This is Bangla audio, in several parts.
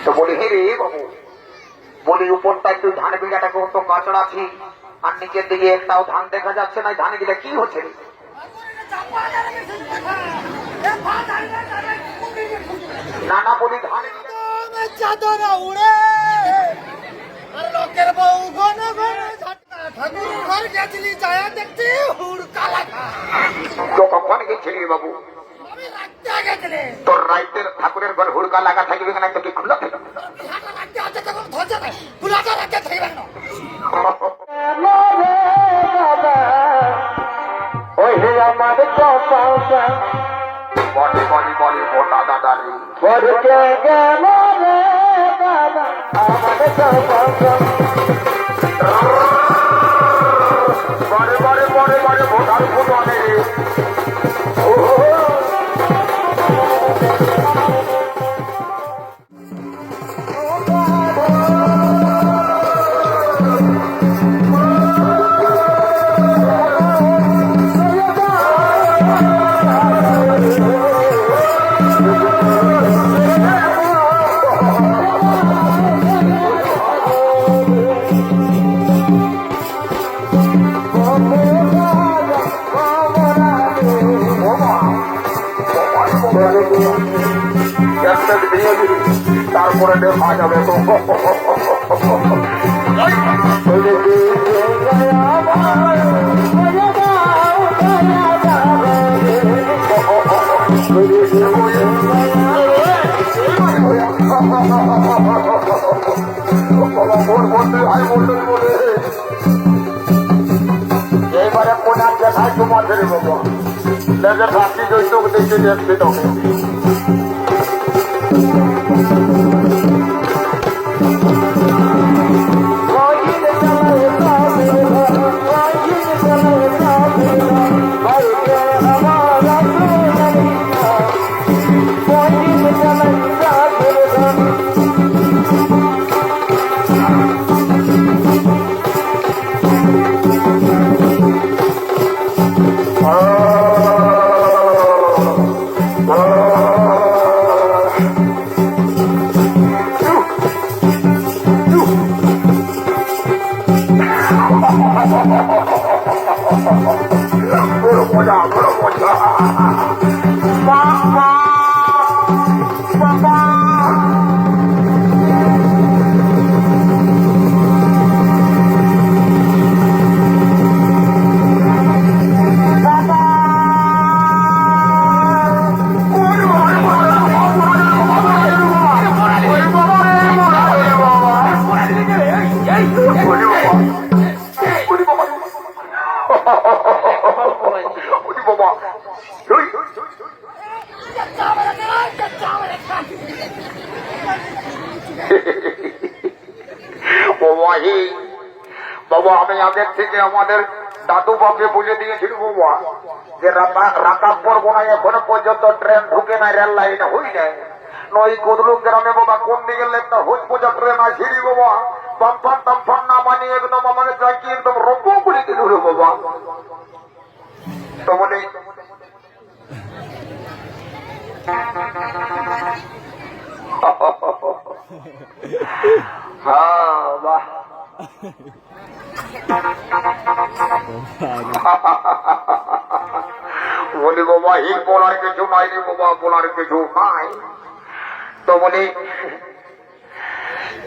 তো বলি হে রে বাবু, বলি উপরটা একটু ধান বিঘাটাকে তো কাঁচড় আছে, আর নিচের দিকে একটাও ধান দেখা যাচ্ছে না, ধান গিলা কি হচ্ছে রে? না না বলি ধান চাদর উড়ে আর লোকের বউ ঘন ঘন ঠাকুর ঘর গেছিলি যায় দেখতে হুড়কা লাগা। তো কখন গেছিলি বাবু? আমি রাখতে গেছিলে তোর রাইতের ঠাকুরের ঘর হুড়কা লাগা থাকবে না, তো কি খুলে থাকবে? রাখতে আছে তখন ধরছে না ফুলাটা রাখতে থাকবে না। ওই হে আমার কপালটা বলি বলি বলি মোটা দাদা রে পড়তে গেল রে দাদা আমার কপালটা বড় বড় বড় বড় মোটার ফুটনে ও তারপরে দেখা যাবে তো এইবারে কোনার দেখায় তোমাদের বাবা লেগে ফাঁসি জৈতুক দেখে দেখছি তোকে বাবা আমি আগের থেকে আমাদের দাদু বাপে বলে দিয়েছিল বাবা যে রাকাব পড়বো না, এখনো পর্যন্ত ট্রেন ঢুকে নাই, রেল লাইনে হই নাই নই কদলুক গ্রামে বাবা কোন দিকে লেখা হুজ পূজা ট্রেন আসিনি বাবা তাম্পান তাম্পান না মানি একদম আমাদের চাকি একদম রব্য করে দিল রে বাবা। তো বলি হ্যাঁ বাহ বলি বাবা এই বলার কিছু নাই রে বাবা, বলার কিছু নাই। তো বলি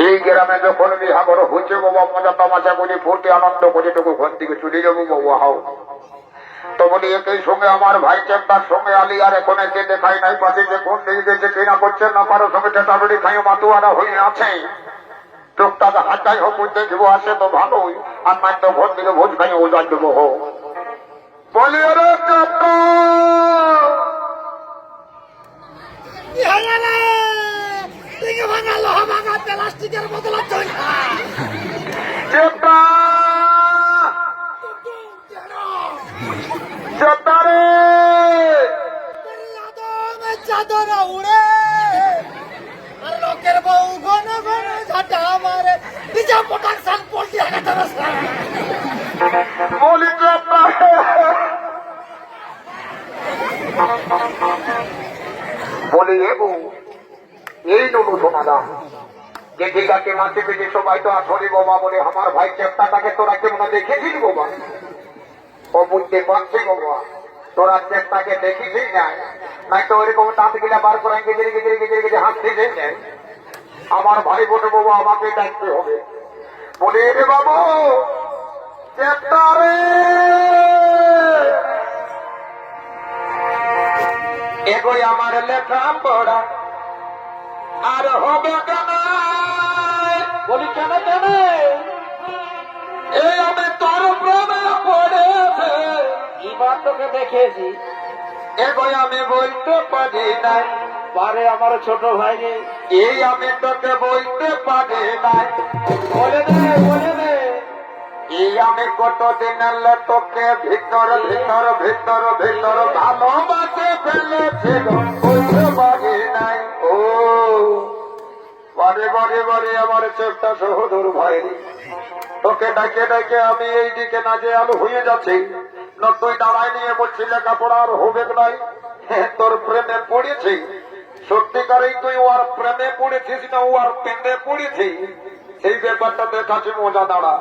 এই গ্রামে যখন বিহাগর হচ্ছে বাবা মজা তামাশা করে ফুটে আনন্দ করে টুকু ঘন থেকে চলে যাবো বাবা হাও। তো বলি একই সঙ্গে আমার ভাই চেম্বার সঙ্গে আলি আর এখন এসে দেখাই নাই পাশে যে কোন দিকে গেছে কিনা করছেন না কারো সঙ্গে টেটাবড়ি খাইয়ে মাতুয়ারা হয়ে আছে টুকটাক হাতাই হোক দেখব আসে তো ভালোই, আর নাই তো ভোট দিকে ভোজ খাইয়ে ওজান দেবো হো। বলি রে প্লাস্টিকের বদলা চাদর উড়ে আর লোকের বউ ঘন ঘন ঝাঁটা মারে নিজা প্রোডাকশন পোল্ট্রি বলি বলি এ বউ এই নুনু সোনাদা যে ঠিক আছে মাসে পেটে সবাই তো আসলে বাবা বলে আমার ভাই চেষ্টাটাকে তোরা কেমন দেখেছিস বাবা? ও বুঝতে পারছি বাবা, তোরা চেষ্টাকে দেখিসই নাই, নাই তো ওইরকম দাঁত গিলা বার করে গেজে গেজে গেজে গেজে হাসতে যায়। আমার ভাই বোনে বাবা আমাকে ডাকতে হবে, বলে রে বাবু চেষ্টা রে এগোই আমার লেখা পড়া আর হবে কেন? বলি কেন কেন? এই আমি তোর প্রেমে পড়েছে, এবার তোকে দেখেছি এগোই আমি বলতে পারি নাই। পারে আমার ছোট ভাই রে, এই আমি তোকে বলতে পারি নাই। বলে দে বলে দে, এই আমি কতদিন এলে তোকে ভিতর ভিতর ভিতর ভিতর ভালোবাসে ফেলেছিল, বলতে পারি নাই। ও বারে বারে বারে আমার চেষ্টা সহদর ভাই, তোকে ডাকে ডাকে আমি এই দিকে না যে আলু হয়ে যাচ্ছি, না তুই দাঁড়াই নিয়ে বলছি লেখাপড়া আর হবে নাই। তোর প্রেমে পড়েছি, সত্যিকারেই তুই ওর প্রেমে পড়েছিস না ওর প্রেমে পড়েছিস, সেই ব্যাপারটা দেখাচ্ছি মজা। দাঁড়া,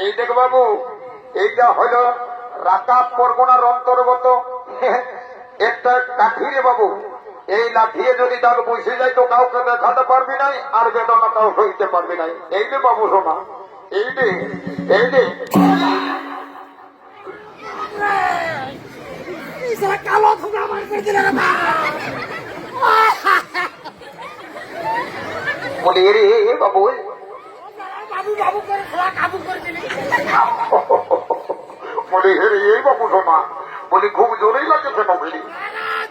এই দেখ বাবু, এইটা হলো রাকাব পরগনার অন্তর্গত একটা কাঠি রে বাবু। এই লাঠিয়ে যদি তার বসে যায় তো কাউকে দেখাতে পারবি নাই, আর বেদনাটাও সইতে পারবি নাই। এই রে বাবু শোনা, এই রে এই রে কালো ধোকা আমার পেছনে বলি রে বাবু, বাবু বাবু করে খোলা কাবু করে দিলি। বলি হে রে এই বাবু শোনা, বলি খুব জোরেই লাগছে নকলি।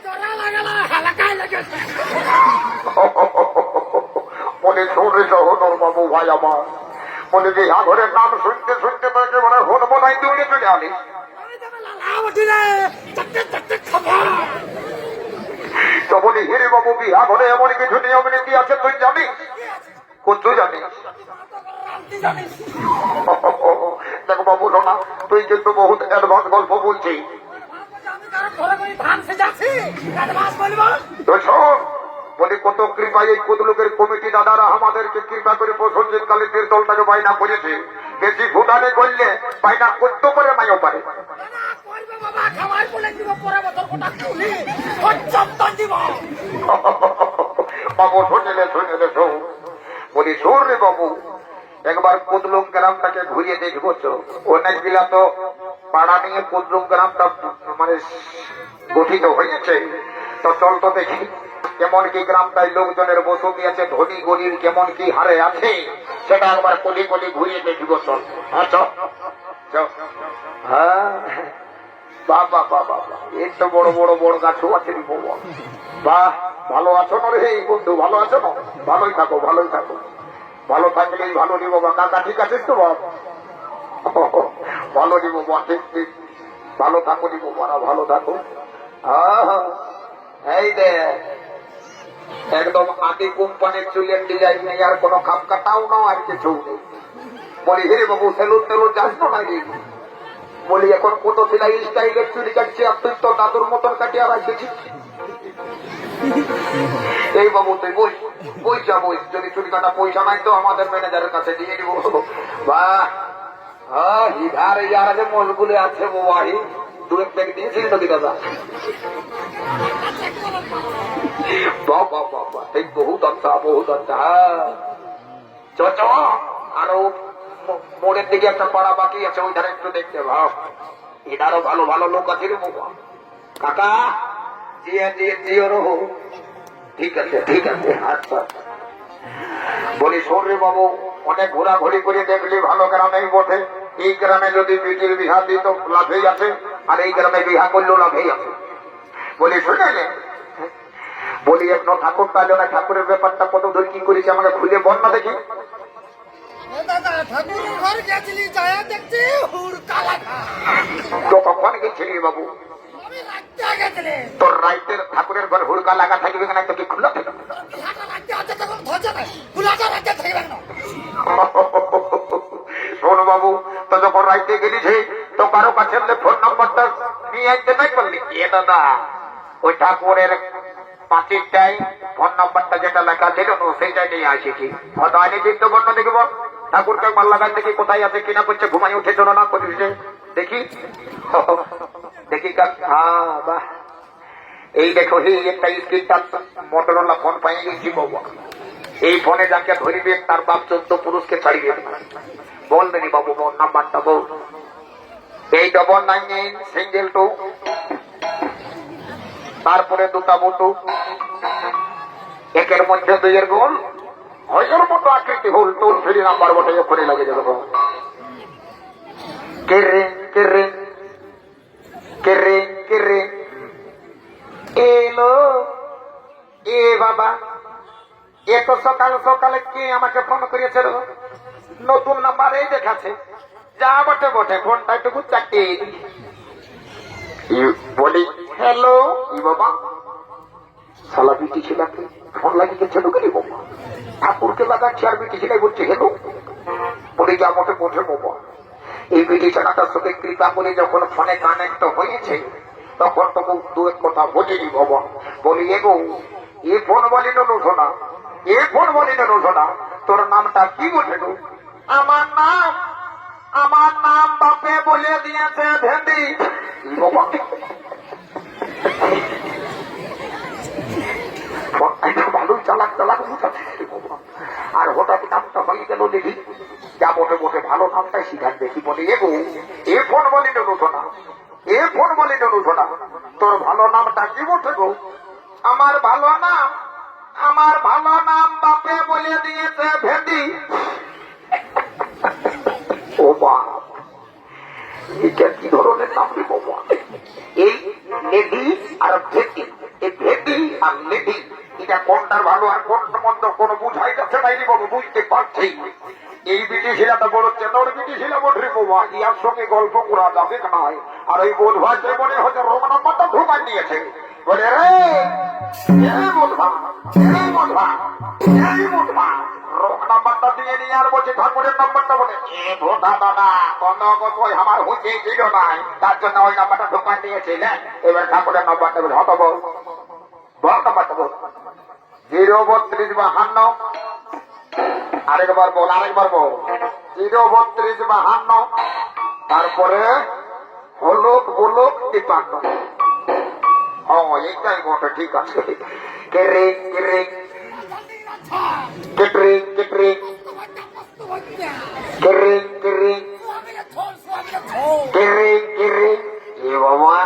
জোরা লাগে না, হালকায় লেগেছে। বলি শোনে সহদর বাবু ভাই আমার, বলি যে ঘরের নাম শুনতে শুনতে তো একেবারে হন বোনাই দৌড়ে চলে আনি। তো বলি হিরে বাবু বিহা ঘরে এমন কিছু নিয়ম নীতি আছে তুই জানিস? কত জানিস? দেখো বাবু শোনা, তুই কিন্তু বহুত অ্যাডভান্স গল্প বলছিস। তো শোন, বলি কত কৃপা এই কতলোকের কমিটি দাদারা আমাদেরকে কৃপা করে প্রসঞ্জিত কালে দলটাকে বায়না করেছে, বেশি ভুটানে করলে বায়না করতে পারে নাইও পারে। বাবু শুনেলে শুনেলে শোন, বলি শোন রে বাবু, একবার কুদলুম গ্রামটাকে ঘুরিয়ে দেখবো তো। অনেকগুলা তো পাড়া নিয়ে কুদলুম গ্রামটা মানে গঠিত হয়েছে, তো চল তো দেখি কেমন কি গ্রামটায় লোকজনের বসতি আছে, ধনী গরিব কেমন কি হারে আছে, সেটা একবার কলি কলি ঘুরিয়ে দেখিব। চল হ্যাঁ, বাবা বাবা এই তো বড় বড় বড় গাছও আছে রে বাবা। বাহ, ভালো আছো না রে বন্ধু? ভালো আছো না? ভালোই থাকো ভালোই থাকো, ভালো থাকলেই ভালো নি বাবা। কাকা ঠিক আছে তো বাবা? ভালো নি বাবা, ঠিক ঠিক, ভালো থাকো নি বাবা, ভালো থাকো। এই দে একদম আদি কোম্পানির চুলের ডিজাইন নেই, আর কোনো খাপ কাটাও না, আর কিছু নেই। বলি হিরে বাবু সেলুন টেলুন যাস না নাকি? বলি এখন কত সিলাই স্টাইলের চুরি কাটছে, আর তুই তো দাদুর মতন কাটিয়ে রাখছিস। এই বাবু তুই বই পয়সা বই, যদি চুরি কাটা পয়সা নাই তো আমাদের ম্যানেজারের কাছে দিয়ে দিব। বাহ, হিধার ইয়ার আছে মজগুলো আছে বাবাহি, দু এক ব্যাগ দিয়েছিস নাকি দাদা? বাবা বাবা, এই বহুত আচ্ছা বহুত আচ্ছা। চ আরো মোড়ের দিকে একটা পাড়া বাকি আছে, ওইখানে একটু দেখতে ভাব, এটারও ভালো ভালো লোক আছে রে বাবা। কাকা জিয়া জিয়া জিও রহো, ঠিক আছে ঠিক আছে। আচ্ছা বলি শোন রে বাবু, অনেক ঘোরাঘুরি করে দেখলি ভালো গ্রামেই বটে। এই গ্রামে যদি বিটির বিহা দিত লাভেই আছে, আর এই গ্রামে বিহা করলেও লাভেই আছে। বলি শুনে বলি এখনো ঠাকুর পাইল না, ঠাকুরের ব্যাপারটা কত দূর কি করেছে আমাকে খুলে বল না দেখি। ঠাকুরের ঘর গেছিলি, যায় দেখছি হুড় কালা। তো কখন গেছিলি বাবু? তোর রাইতের ঠাকুরের ঘর হুড়কা লাগা থাকবে না, তো কি খুলে থাকবে? শোন বাবু, তো যখন রাইতে গেলিছে তো কারো কাছে ফোন নাম্বারটা নিয়ে আসতে নাই পারলি? এ দাদা, ওই ঠাকুরের পাঁচিরটাই ফোন নাম্বারটা যেটা লেখা ছিল সেইটা নিয়ে আসিছি। হয়তো আইনি চিত্তবর্ণ দেখব, ঠাকুরকে মাল লাগান দেখি কোথায় আছে কিনা, করছে ঘুমাই উঠে চলো না করছে দেখি দেখি বাহ, এই দেখো এই একটা স্ক্রিন টাচ মোটরোলা ফোন পাই গেছি বাবা। এই ফোনে যাকে ধরিবে তার বাপ 14 পুরুষকে ছাড়িয়ে দেবে। বলবেনি বাবু বোন নাম্বারটা বল, এই 999602, তারপরে দুটা বটু, একের মধ্যে 2 এর গোল, হয়ের মতো আকৃতি হল, টোল ফ্রি নাম্বার বটে, ওখানে লাগে যাবে। কেরে কেরে কেরে কেরে এলো এ বাবা, এত সকাল সকালে কে আমাকে ফোন করেছে? নতুন নাম্বার এই দেখাচ্ছে, যা বটে বটে ফোনটা একটু চাকরি বলি হ্যালো ই বাবা, সালা বিটি ছিলাকে ফোন লাগিয়েছে ঢুকে বাবা, ঠাকুরকে লাগাচ্ছে আর বিটি ছিলাই বলছে হ্যালো, বলি যা বটে বোঝে বাবা। এই বিটি ছেলেটার সাথে কৃপা করে যখন ফোনে কানেক্ট হয়েছে তখন তো দু এক কথা বলিনি বাবা। বলি এগো এ ফোন বলি নোনা, এ ফোন বলি নোনা, তোর নামটা কি বটে গো? আমার নাম বাপে বলে দিয়েছে ভেন্ডি। বাবা ভালোই চালাক চালাক বুঝাচ্ছে বাবা। আর হঠাৎ নামটা হয়ে গেল দেখি, যা বটে বটে ভালো নামটাই শিখান দেখি। বলি এগো এ ফোন বলি নোনা, এ ফোন বলি নোনা, তোর ভালো নামটা কি বটে গো? আমার ভালো নাম বাপে বলে দিয়েছে ভেন্ডি। ও বাপ, এটা কি ধরনের নাম রে বাবা? এই লেডি আর ভেন্ডি, এই ভেন্ডি আর লেডি, এটা কোনটার ভালো আর কোনটার মন্দ কোনো বুঝাই যাচ্ছে না রে বাবু, বুঝতে পারছি। এই বিটিশিলাটা বড় চেতর বিটিশিলা বটে বাবা, ইয়ার সঙ্গে গল্প করা যাবে না। আর ওই বোধ ভাইকে মনে হচ্ছে রোগ নাম্বারটা ঢুকাই নিয়েছে। বলে রে রোগ নাম্বারটা দিয়ে নিয়ে আর বলছে ঠাকুরের নাম্বারটা বলে এ ভোটা দাদা কোনো কথাই আমার হচ্ছে ছিল নাই, তার জন্য ওই নাম্বারটা ঢুকাই নিয়েছিলেন। এবার ঠাকুরের নাম্বারটা বলে হত বল নাম্বারটা বল 03252, আরেকবার বল 03252, তারপরে হলুক বলুক 53। এইটাই বটে, ঠিক আছে। কেরে কেরে কেটরে কেটরে কেরে কেরে কেরে কেরে এ বাবা,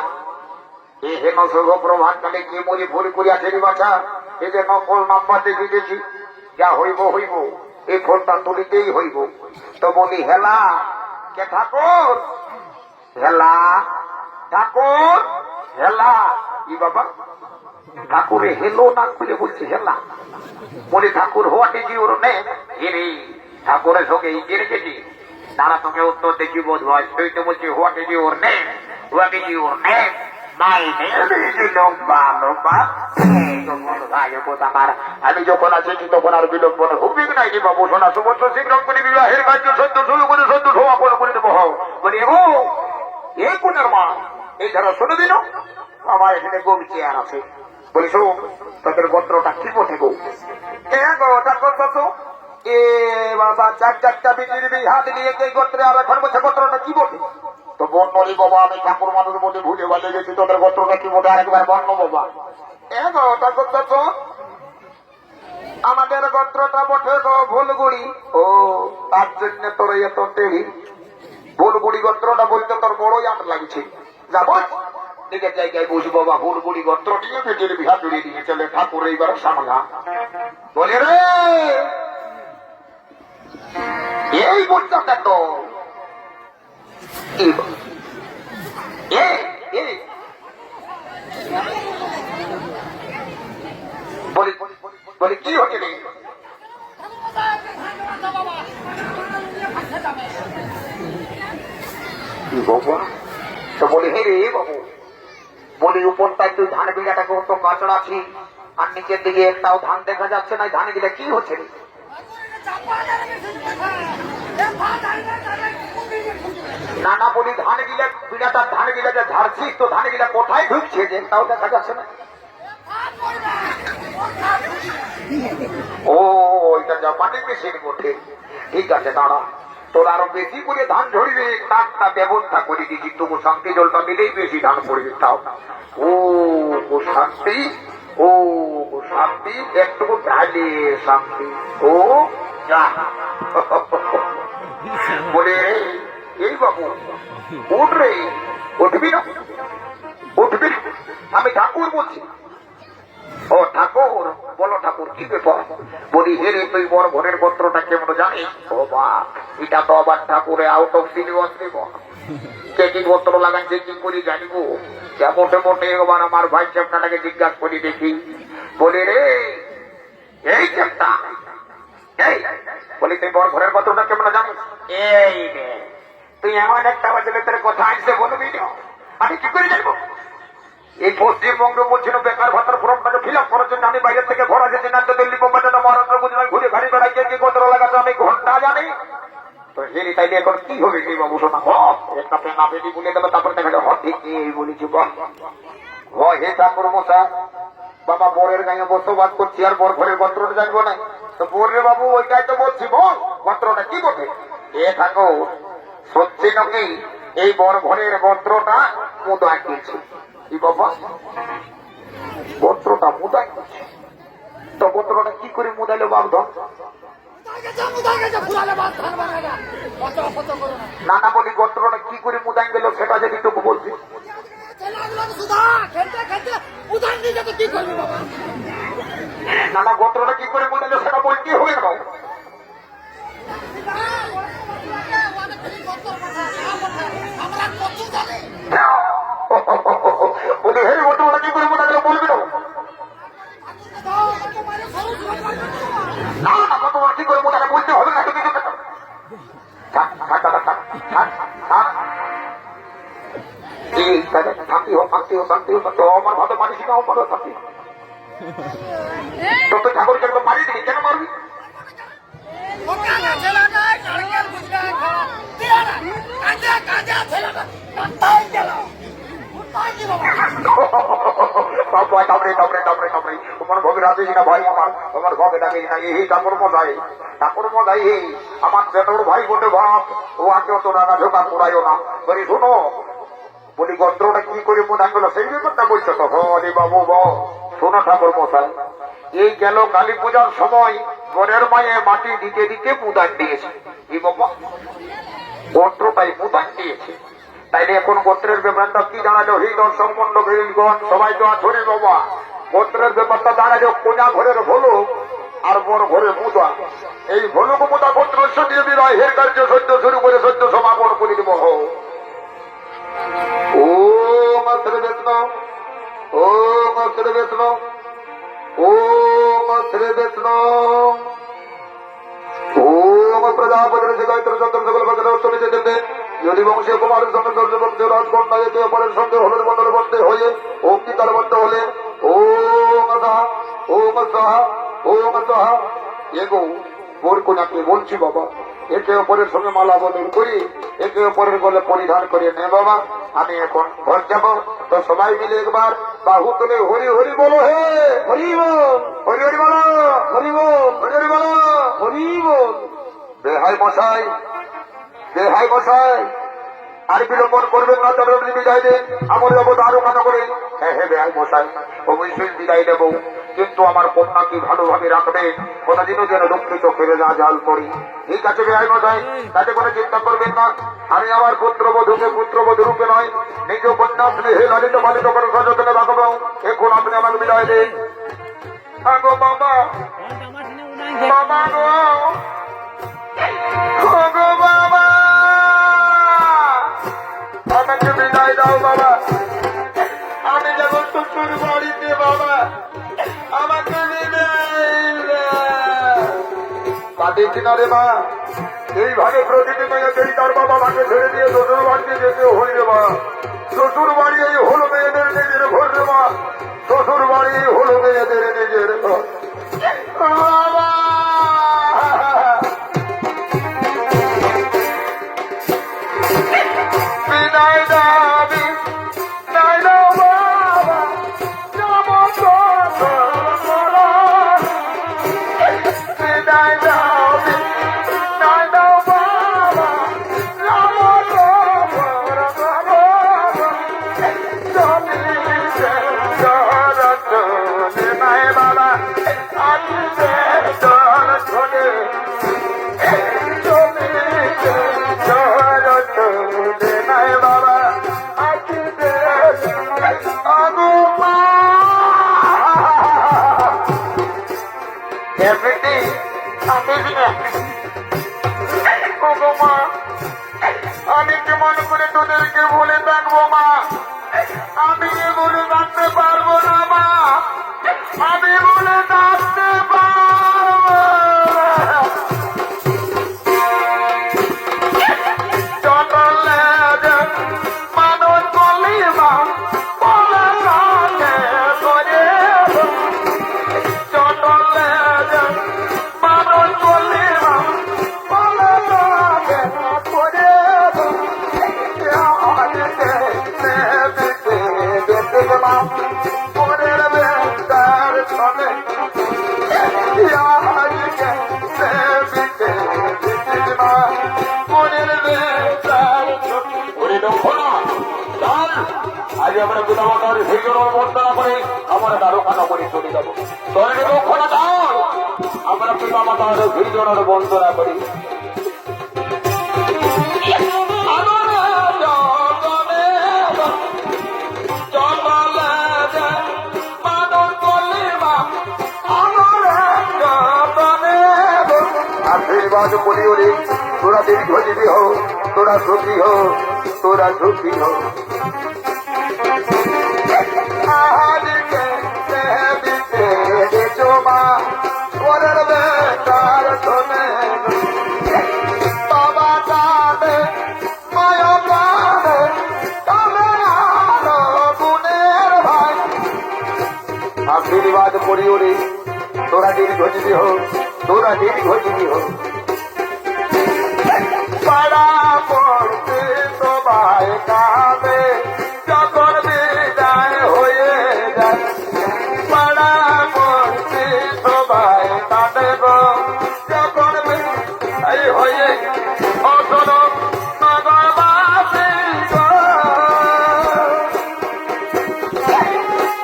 এ হেন শুভ প্রভাত কালে যে মরি ভুল করিয়াছে রে বাছা। এই যে নকল নাম্বার দেখে দেখি, যা হইব হইব, এই ফোনটা তুলিতেই হইব। তো বলি হেলা কে ঠাকুর, হেলা ঠাকুর, হেলা ই বাবা, ঠাকুরে হেলো না খুলে বলছে হেলা। বলি ঠাকুর হোয়াট ইজ ইউর নেম? হিরি ঠাকুরের সঙ্গে ইজি রেখেছি, তারা তোকে উত্তর দেখি বোধ হয়, তুই তো বলছি what is your name, what is your name? My name is লম্বা লম্বা। আমি যখন আছি তখন আর বিলম্বন হবে নাই রে বাবু, সোনা সুবর্ষ শীঘ্র করে বিবাহের কার্য সত্য শুরু করে সত্য সমাপন করে দেবো। বলি ও এই কোনের মা, এই ধরো শুনে দিল, আমার এখানে গম চেয়ার আছে। বলি শোন, তোদের গোত্রটা কি বটে গো? এ বাবা, 4 বিটির হাত নিয়ে এই গোত্রে, আর এখন বলছে গোত্রটা কি বটে? তো বন্যরি বাবা, আমি ঠাকুর মানুষ বলে ভুলে বলে গেছি, তোদের গোত্রটা কি বটে আরেকবার বর্ণ বাবা। আমাদের গোত্রটা বটে গো ভুলগুড়ি। ও তার জন্য তোর এত দেরি, ভুলগুড়ি গোত্রটা বলতে তোর বড়ই আট লাগছে। যাবো নিজের জায়গায় বুঝ বাবা, ভুলগুড়ি গোত্র নিয়ে বেটির বিহা জড়িয়ে দিয়ে চলে ঠাকুর এইবার সামলা। বলে রে এই বলতাম তো বলি কি হচ্ছে রে? বাবা তো বলি হে রে বাবু, বলি উপরটায় তুই ধান বিঘাটাকে তো কাঁচড়া আছি, আর নিচের দিকে একটাও ধান দেখা যাচ্ছে না, ধান গিলা কি হচ্ছে রে? না না বলি ধান গিলা বিঘাটা ধান গিলা যে ঝাড়ছিস, তো ধান গিলা কোথায় ঢুকছে যে একটাও দেখা যাচ্ছে না? ও এটা জাপানি মেশিন বটে। ঠিক আছে দাঁড়া, তোর আরো বেশি করে ধান ঝরিবে তারটা ব্যবস্থা করে দিচ্ছি। তবু শান্তি জলটা দিলেই বেশি ধান পড়বে। তাও ও শান্তি, ও শান্তি, একটু ঢালে শান্তি। ও যা বলে এই বাবু উঠ রে, উঠবি না? উঠবি? আমি ঠাকুর বলছি। ও ঠাকুর, বলো ঠাকুর কি ব্যাপার? বলি হেরে তুই বড় ঘরের পত্রটা কেমন জানিস? ও বা, এটা তো আবার ঠাকুরে আউট অফ সিলেবাস দেব। চেকিং পত্র লাগান, চেকিং করি জানিব। যা মোটে মোটে এবার আমার ভাই চেপটাটাকে জিজ্ঞাসা করি দেখি। বলি রে এই চেপটা, এই বলি তুই বড় ঘরের পত্রটা কেমন জানিস? এই রে তুই এমন একটা বাজলে তোর কথা আসছে বলবি না, আমি কি করে জানবো? এই পশ্চিমবঙ্গ বলছিল বেকার ভাতার ফর্মটাকে ফিল আপ করার জন্য আমি বাইরে থেকে ভরা যেতে না, দিল্লি বোম্বাই মহারাষ্ট্র গুজরাট ঘুরে ঘাড়ি বেড়াইছে কি গোত্র লাগাচ্ছে আমি ঘন্টা জানি। তো হেরি তাইলে এখন কি হবে কি বাবু? শোনা একটা পেন আপনি বলে দেবে, তারপর দেখা যাবে ঠিক বলেছি। হে ঠাকুর মশা, বাবা বরের গায়ে বসবাস করছি আর বর ঘরের পত্রটা জানবো না? তো বরে বাবু ওইটাই তো বলছি, বল পত্রটা কি বটে? এ ঠাকুর সত্যি নাকি এই বর ঘরের পত্রটা মুদা দিয়েছে? কি বাবা পত্রটা মুদাই? তো পত্রটা কি করে মুদাইলো বাপ? ধর না না বলি গোত্রটা কি করে মুদাই গেল সেটা যদি তোকে বলছি। না না গোত্রটা কি করে মুদাইলো সেটা বলতে হবে না। বলি হে গোত্রটা কি করে মুদাইলো বলবি না? না না গোত্রটা কি করে মুদাইলো বলতে হবে না। শান্তি হোক, শান্তি হোক, শান্তি হোক। তো আমার ভালো মানিস না, আমার শান্তি। তো তুই ঠাকুরকে একদম মারি দিবি, কেন মারবি? তোমার ভোগে রাখিস না ভাই, আমার ভোগে রাখিস না। এই ঠাকুর মজাই, ঠাকুর মজাই আমার যেটোর ভাই বটে ভাব, ও আগে অত রাগা ঝোঁকা করাইও না। বলি শোনো, বলি গোত্রটা কি করে মোদা গেল সেই ব্যাপারটা বলছো তো? হরে বাবু শোনো ঠাকুর মশাই, এই গেল কালী পূজার সময় ঘরের মায়ে মাটি দিতে দিতে মুদান দিয়েছে। কি বাবা গোত্রটাই মুদান দিয়েছে। তাইলে এখন গোত্রের ব্যাপারটা কি জানালো? হি দর্শক মন্ডলীগণ সবাই তো আছড়ি বাবা, গোত্রের ব্যাপারটা দাঁড়ালো কোনা ঘরের ভোলক আর বড় ঘরের মুদা। এই ভোলক মুদা গোত্র দিয়ে বিবাহ হের কার্য সদ্য শুরু করে সদ্য সমাপন করে দেব। ওম শ্রীবিষ্ণু, ওম শ্রীবিষ্ণু, ওম শ্রীবিষ্ণু, ওম প্রজাপতি গায়ত্র চন্দ্র সকল ভগবান অষ্টমী দেবে যদি বংশীয় কুমারের সঙ্গে দর্শক রাজকন্যা একে অপরের সঙ্গে হলের মন্ডল বন্ধে হয়ে অঙ্গীকার বদ্ধ হলে ওম সাহা, ওম সাহা, ওম সাহা। এগো বোর কোনাকে বলছি বাবা, একে অপরের সঙ্গে মালা বদল করি, একে অপরের গলে পরিধান করে নে বাবা। আমি এখন ঘর যাব, তো সবাই মিলে একবার বাহু তুলে হরি হরি বলো। হে হরি বল, হরি হরি বলো, হরি বল, হরি হরি বলো, হরি বল। বেহাই মশাই, বেহাই মশাই আর বিলম্বন করবেন না, তবে বিদায় দেন। আমার যাবো আরো কানা করে। হ্যাঁ হ্যাঁ বেহাই মশাই অবশ্যই বিদায় দেব, কিন্তু আমার কন্যাকে ভালোভাবে রাখবে, কোনদিনও যেন দুঃখিত ফিরে না জাল করি। ঠিক আছে বেহাই মশাই, তাতে কোনো চিন্তা করবেন না। আমি আমার পুত্রবধূকে পুত্রবধূ রূপে নয়, নিজ কন্যা স্নেহে লালিত পালিত করে সযত্নে রাখবো। এখন আপনি আমাকে বিদায় দেন। আগো বাবা, বাবা গো, গো বাবা, আমাকে বিদায় দাও বাবা। আমি যাব শ্বশুর বাড়িতে বাবা, আমাকে কাঁদিস না রে মা। এইভাবে প্রতিটি মেয়েতেই তার বাবা মাকে ছেড়ে দিয়ে শ্বশুর বাড়িতে যেতে হইবে মা। শ্বশুর বাড়ি এই হলো মেয়েদের নিজের ঘর রে মা, শ্বশুর বাড়ি হলো মেয়েদের নিজের ঘর। বাবা বিদায় দাবি তাই দাও বাবা, যাব বলিস না। ওগো মা, আমি কেমন করে তোদেরকে ভুলে থাকবো মা? আমি ভুলে থাকতে পারবো না মা, আমি ভুলে থাকতে পারবো না। চটলে যে মানুষ বলি মা, বলে থাকে করে। চটলে যে মানুষ বলি মা, বলে থাকে করে। মনের বেতার ছলে আজ আমরা পিতামাতার ভিড় বন্দনা করে আমরা দ্বারকানা করে চলে যাবো। তবে রক্ষণা দাও, আমরা পিতামাতার ভিড় বন্দনা করি। আশীর্বাদ করি ওরে, তোরা দীর্ঘজীবী হো, তোরা সুখী হো, তোরা সুখী হো। মা ওরের বেটার শোনে বাবা কাঁদে, মায়া কাঁদে, কাঁদে আরো গুণের ভাই। আশীর্বাদ করি ওরে, তোরা দীর্ঘজীবী হো, তোরা দীর্ঘজীবী হো। পাড়া পড়তে সবাই কাঁদে যখন বিদায় হয়ে যায়। পাড়া পড়তে সবাই কাঁদে গো যখন বিদায় হয়ে। অসল নগরবাসী গো,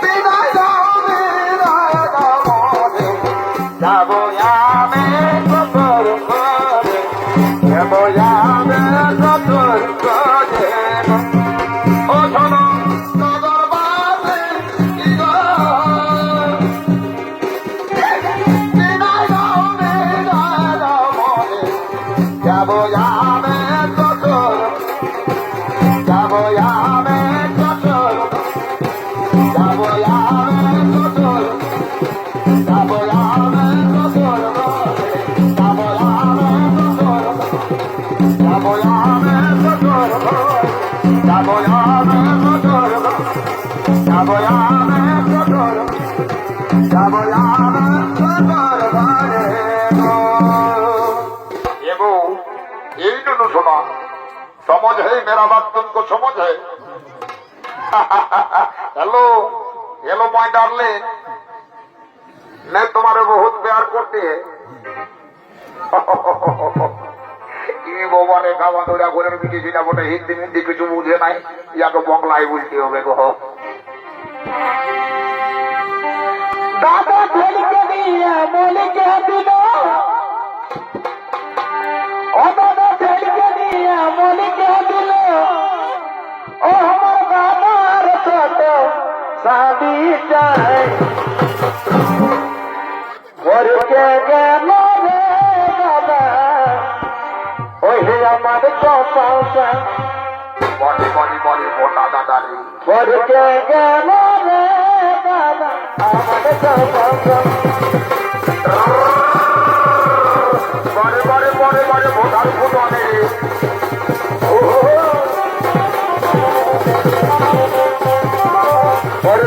বিদায় দাও, বিদায় দাও মনে, যাবো আমি কতর করে, যাবো আমি কতর করে। ও শোনো নগরবাসী গো, বিদায় দাও, বিদায় দাও মনে, যাবো আমি কতর, যাবো আমি কতর, যাবো আমি কতর, যাবো আমি কতর, যাবো আমি কতর, যাবো আমি কতর, যাবো আমি কতর, যাবো আমি কতর, যাবো আমি কতর ঘরে গো। एगो यही नुनु सुना, समझ है मेरा बात तुमको समझ है? हेलो हेलो माय डार्लिंग, मैं तुम्हारे बहुत प्यार करती है। কি বাবা রে, খাওয়া ধরা ঘরের কিছু না বটে, হিন্দি মিন্দি কিছু বুঝে নাই, ইয়াকে বাংলায় বলতে হবে গো। দাদা ঠেলকে দিয়ে মলিকে দিল, ও দাদা ঠেলকে দিয়ে মলিকে দিল, ও আমার দাদার ছোট শাদি চাই। ঘরকে গেল রে দাদা, ওই আমার কপাল চাই। বলি বলি বলি মোটা দাদা রে, ঘরকে গেল রে দাদা, আমার কপাল চাই। বারে বারে বারে বারে ভোটার ফুটনে আর